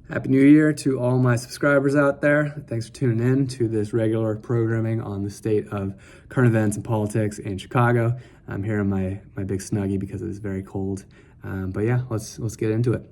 Happy New Year to all my subscribers out there. Thanks for tuning in to this regular programming on the state of current events and politics in Chicago. I'm here in my big Snuggie because it is very cold. But yeah, let's get into it.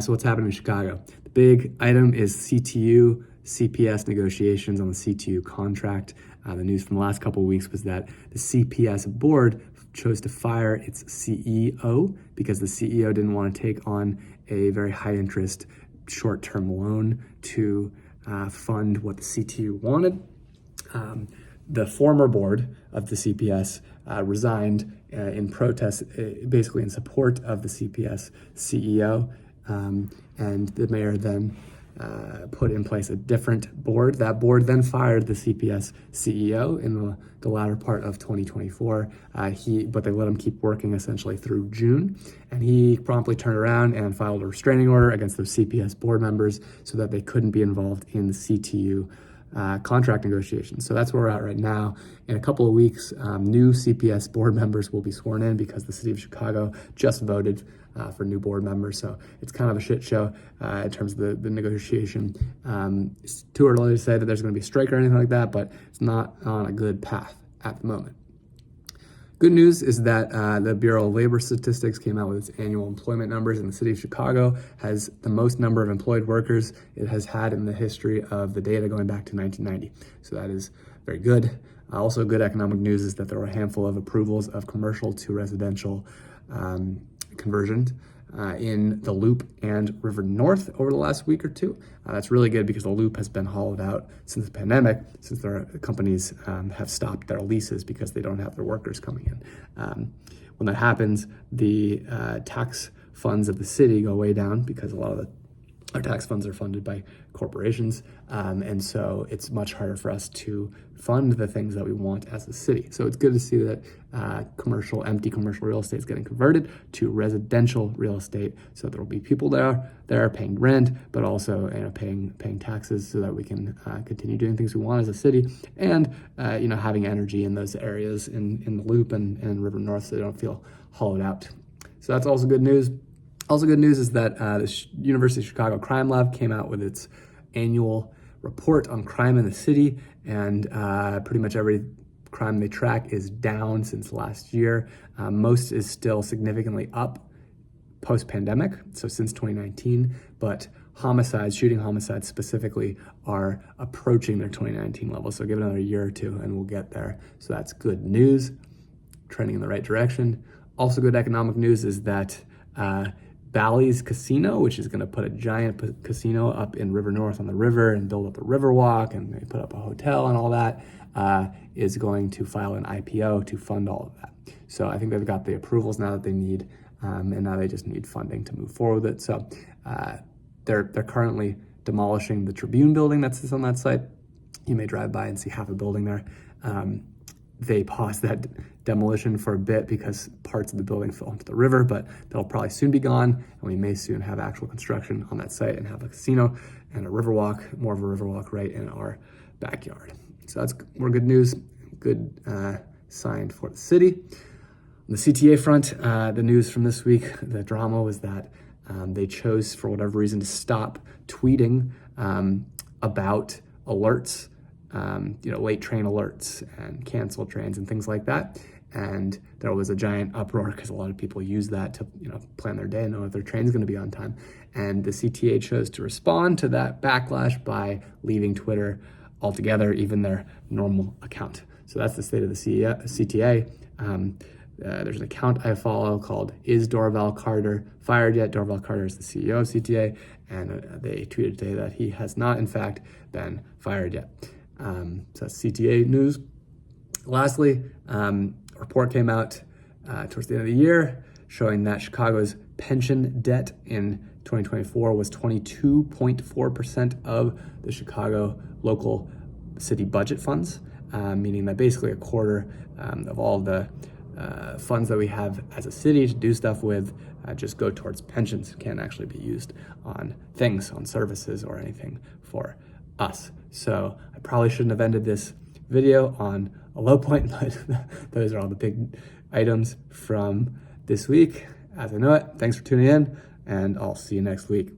So what's happening in Chicago? The big item is CTU CPS negotiations on the CTU contract. The news from the last couple of weeks was that the CPS board chose to fire its CEO because the CEO didn't want to take on a very high interest short-term loan to fund what the CTU wanted. The former board of the CPS resigned in protest, basically in support of the CPS CEO, and the mayor then put in place a different board. That board then fired the CPS CEO in the latter part of 2024. But they let him keep working essentially through June. And he promptly turned around and filed a restraining order against those CPS board members so that they couldn't be involved in the CTU contract negotiations. So that's where we're at right now. In a couple of weeks, new CPS board members will be sworn in because the city of Chicago just voted for new board members. So it's kind of a shit show in terms of the negotiation. It's too early to say that there's going to be a strike or anything like that, but it's not on a good path at the moment. Good news is that the Bureau of Labor Statistics came out with its annual employment numbers, and the city of Chicago has the most number of employed workers it has had in the history of the data going back to 1990. So that is very good. Also good economic news is that there were a handful of approvals of commercial to residential conversions in the Loop and River North over the last week or two. That's really good because the Loop has been hollowed out since the pandemic, since their companies have stopped their leases because they don't have their workers coming in. When that happens, the tax funds of the city go way down because a lot of our tax funds are funded by corporations. And so it's much harder for us to fund the things that we want as a city. So it's good to see that empty commercial real estate is getting converted to residential real estate. So there will be people there paying rent, but also paying taxes so that we can continue doing things we want as a city, and having energy in those areas in the Loop and River North so they don't feel hollowed out. So that's also good news. Also good news is that the University of Chicago Crime Lab came out with its annual report on crime in the city, and pretty much every crime they track is down since last year. Most is still significantly up post-pandemic, so since 2019, but shooting homicides specifically, are approaching their 2019 levels. So give it another year or two and we'll get there. So that's good news, trending in the right direction. Also good economic news is that Bally's Casino, which is going to put a giant casino up in River North on the river and build up the Riverwalk, and they put up a hotel and all that, is going to file an IPO to fund all of that. So I think they've got the approvals now that they need, and now they just need funding to move forward with it. So they're currently demolishing the Tribune building that sits on that site. You may drive by and see half a building there. They paused that demolition for a bit because parts of the building fell into the river, but that'll probably soon be gone, and we may soon have actual construction on that site and have a casino and a Riverwalk, more of a Riverwalk right in our backyard. So that's more good news, good sign for the city. On the CTA front, the news from this week, the drama was that they chose, for whatever reason, to stop tweeting about alerts, late train alerts and canceled trains and things like that. And there was a giant uproar because a lot of people use that to, plan their day and know if their train's going to be on time. And the CTA chose to respond to that backlash by leaving Twitter altogether, even their normal account. So that's the state of the CTA. There's an account I follow called Is Dorval Carter Fired Yet? Dorval Carter is the CEO of CTA, and they tweeted today that he has not, in fact, been fired yet. So that's CTA news. Lastly, a report came out towards the end of the year showing that Chicago's pension debt in 2024 was 22.4% of the Chicago local city budget funds, meaning that basically a quarter of all the funds that we have as a city to do stuff with just go towards pensions, can't actually be used on things, on services or anything for us. So I probably shouldn't have ended this video on a low point, but those are all the big items from this week as I know it. Thanks for tuning in, and I'll see you next week.